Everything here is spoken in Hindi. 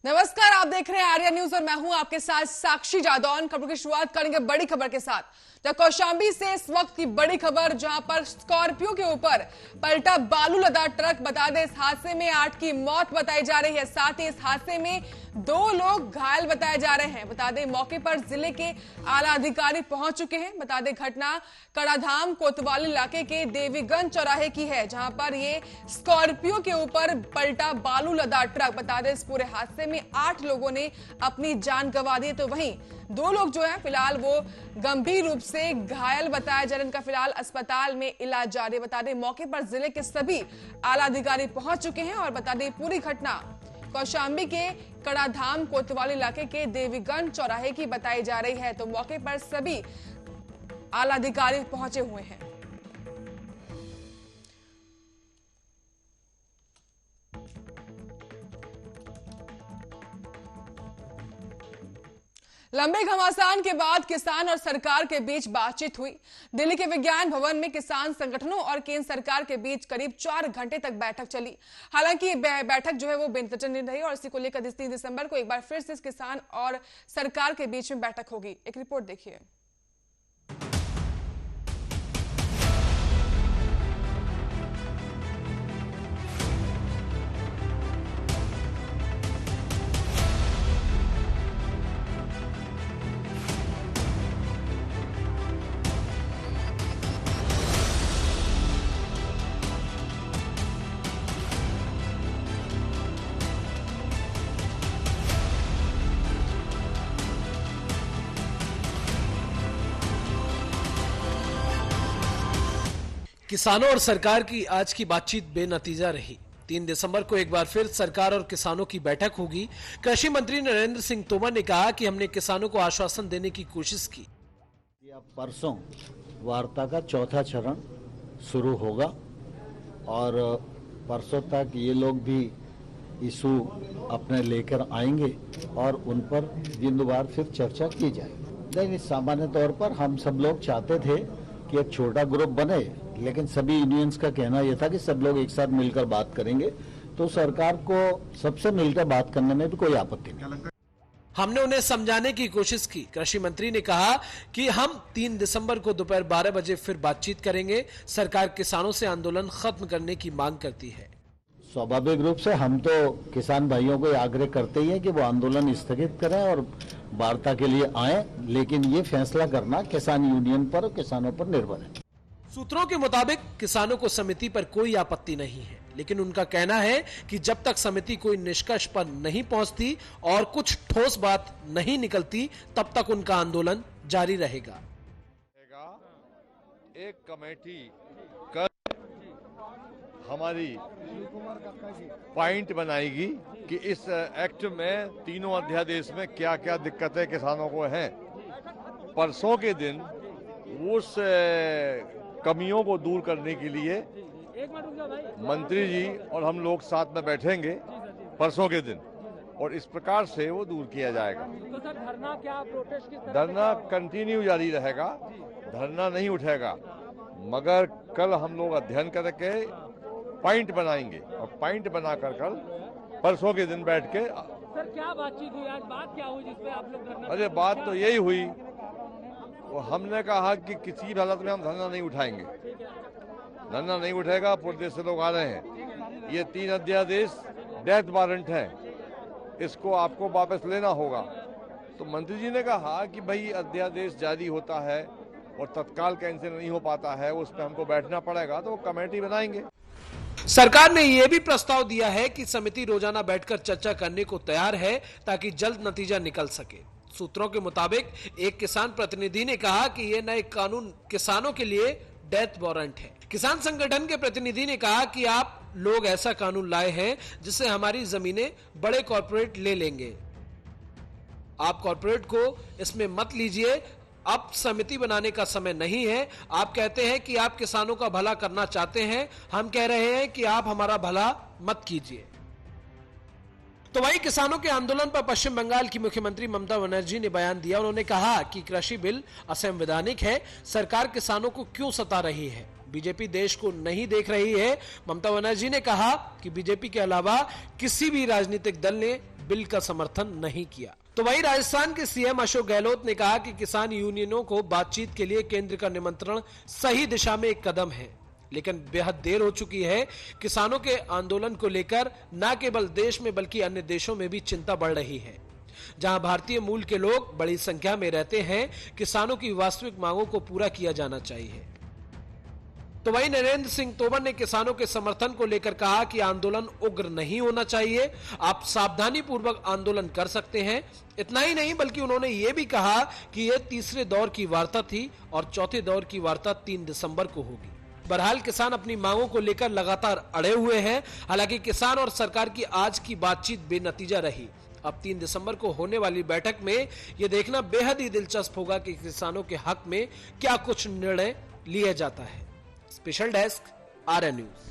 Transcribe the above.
नमस्कार, आप देख रहे हैं आर्या न्यूज और मैं हूं आपके साथ साक्षी जादौन। खबर की शुरुआत करेंगे बड़ी खबर के साथ। तो कौशांबी से इस वक्त की बड़ी खबर, जहां पर स्कॉर्पियो के ऊपर पलटा बालू लदा ट्रक। बता दें, इस हादसे में 8 की मौत बताई जा रही है, साथ ही इस हादसे में 2 लोग घायल बताए जा रहे हैं। बता दें, मौके पर जिले के आला अधिकारी पहुंच चुके हैं। बता दें, घटना कड़ाधाम कोतवाली इलाके के देवीगंज चौराहे की है, जहां पर ये स्कॉर्पियो के ऊपर पलटा बालू लदा ट्रक। बता दें, इस पूरे हादसे में 8 लोगों ने अपनी जान गंवा दी, तो वहीं 2 लोग जो है फिलहाल वो गंभीर रूप से घायल बताया जा रहा है। इनका फिलहाल अस्पताल में इलाज जारी है। बता दें, मौके पर जिले के सभी आला अधिकारी पहुंच चुके हैं। और बता दें, पूरी घटना कौशांबी के कड़ाधाम कोतवाली इलाके के देवीगंज चौराहे की बताई जा रही है। तो मौके पर सभी आला अधिकारी पहुंचे हुए हैं। लंबे घमासान के बाद किसान और सरकार के बीच बातचीत हुई। दिल्ली के विज्ञान भवन में किसान संगठनों और केंद्र सरकार के बीच करीब 4 घंटे तक बैठक चली। हालांकि बैठक जो है वो बेनतीजा नहीं रही और इसी को लेकर 3 दिसंबर को एक बार फिर से किसान और सरकार के बीच में बैठक होगी। एक रिपोर्ट देखिए। किसानों और सरकार की आज की बातचीत बेनतीजा रही। 3 दिसंबर को एक बार फिर सरकार और किसानों की बैठक होगी। कृषि मंत्री नरेंद्र सिंह तोमर ने कहा कि हमने किसानों को आश्वासन देने की कोशिश की। परसों वार्ता का 4था चरण शुरू होगा और परसों तक ये लोग भी इशू अपने लेकर आएंगे और उन पर बिंदुवार फिर चर्चा की जाएगी। लेकिन सामान्य तौर पर हम सब लोग चाहते थे कि एक छोटा ग्रुप बने, लेकिन सभी यूनियंस का कहना यह था कि सब लोग एक साथ मिलकर बात करेंगे, तो सरकार को सबसे मिलकर बात करने में भी कोई आपत्ति नहीं। हमने उन्हें समझाने की कोशिश की। कृषि मंत्री ने कहा कि हम 3 दिसंबर को दोपहर 12 बजे फिर बातचीत करेंगे। सरकार किसानों से आंदोलन खत्म करने की मांग करती है। स्वाभाविक रूप से हम तो किसान भाइयों को आग्रह करते ही हैं कि वो आंदोलन स्थगित करें और वार्ता के लिए आए, लेकिन ये फैसला करना किसान यूनियन पर और किसानों पर निर्भर है। सूत्रों के मुताबिक किसानों को समिति पर कोई आपत्ति नहीं है, लेकिन उनका कहना है कि जब तक समिति कोई निष्कर्ष पर नहीं पहुंचती और कुछ ठोस बात नहीं निकलती, तब तक उनका आंदोलन जारी रहेगा। एक कमेटी कल हमारी पॉइंट बनाएगी कि इस एक्ट में तीनों अध्यादेश में क्या क्या दिक्कतें किसानों को हैं। परसों के दिन उस कमियों को दूर करने के लिए मंत्री जी और हम लोग साथ में बैठेंगे परसों के दिन, और इस प्रकार से वो दूर किया जाएगा। तो सर, धरना क्या, प्रोटेस्ट किस तरह? धरना कंटिन्यू जारी रहेगा, धरना नहीं उठेगा, मगर कल हम लोग अध्ययन करके पॉइंट बनाएंगे और पॉइंट बनाकर कल परसों के दिन बैठ के। सर, क्या बातचीत हुई आज? बात क्या हुई जिसपे आप लोग धरना? अरे बात तो यही हुई, वो हमने कहा कि किसी भी हालत में हम धरना नहीं उठाएंगे। धरना नहीं उठेगा, पूरे देश से लोग आ रहे हैं। ये 3 अध्यादेश डेथ वारंट है, इसको आपको वापस लेना होगा। तो मंत्री जी ने कहा कि भाई अध्यादेश जारी होता है और तत्काल कैंसिल नहीं हो पाता है, उस पर हमको बैठना पड़ेगा, तो वो कमेटी बनाएंगे। सरकार ने यह भी प्रस्ताव दिया है कि समिति रोजाना बैठकर चर्चा करने को तैयार है, ताकि जल्द नतीजा निकल सके। सूत्रों के मुताबिक एक किसान प्रतिनिधि ने कहा कि यह नए कानून किसानों के लिए डेथ वारंट है। किसान संगठन के प्रतिनिधि ने कहा कि आप लोग ऐसा कानून लाए हैं जिससे हमारी जमीनें बड़े कॉर्पोरेट ले लेंगे। आप कॉर्पोरेट को इसमें मत लीजिए, अब समिति बनाने का समय नहीं है। आप कहते हैं कि आप किसानों का भला करना चाहते हैं, हम कह रहे हैं कि आप हमारा भला मत कीजिए। तो वहीं किसानों के आंदोलन पर पश्चिम बंगाल की मुख्यमंत्री ममता बनर्जी ने बयान दिया। उन्होंने कहा कि कृषि बिल असंवैधानिक है, सरकार किसानों को क्यों सता रही है, बीजेपी देश को नहीं देख रही है। ममता बनर्जी ने कहा कि बीजेपी के अलावा किसी भी राजनीतिक दल ने बिल का समर्थन नहीं किया। तो वहीं राजस्थान के सीएम अशोक गहलोत ने कहा कि किसान यूनियनों को बातचीत के लिए केंद्र का निमंत्रण सही दिशा में एक कदम है, लेकिन बेहद देर हो चुकी है। किसानों के आंदोलन को लेकर न केवल देश में बल्कि अन्य देशों में भी चिंता बढ़ रही है। जहां भारतीय मूल के लोग बड़ी संख्या में रहते हैं, किसानों की वास्तविक मांगों को पूरा किया जाना चाहिए। तो वहीं नरेंद्र सिंह तोमर ने किसानों के समर्थन को लेकर कहा कि आंदोलन उग्र नहीं होना चाहिए, आप सावधानी पूर्वक आंदोलन कर सकते हैं। इतना ही नहीं बल्कि उन्होंने ये भी कहा कि यह तीसरे दौर की वार्ता थी और चौथे दौर की वार्ता 3 दिसंबर को होगी। बहरहाल किसान अपनी मांगों को लेकर लगातार अड़े हुए हैं। हालांकि किसान और सरकार की आज की बातचीत बेनतीजा रही। अब 3 दिसंबर को होने वाली बैठक में यह देखना बेहद ही दिलचस्प होगा कि किसानों के हक में क्या कुछ निर्णय लिया जाता है। Special desk, RN news.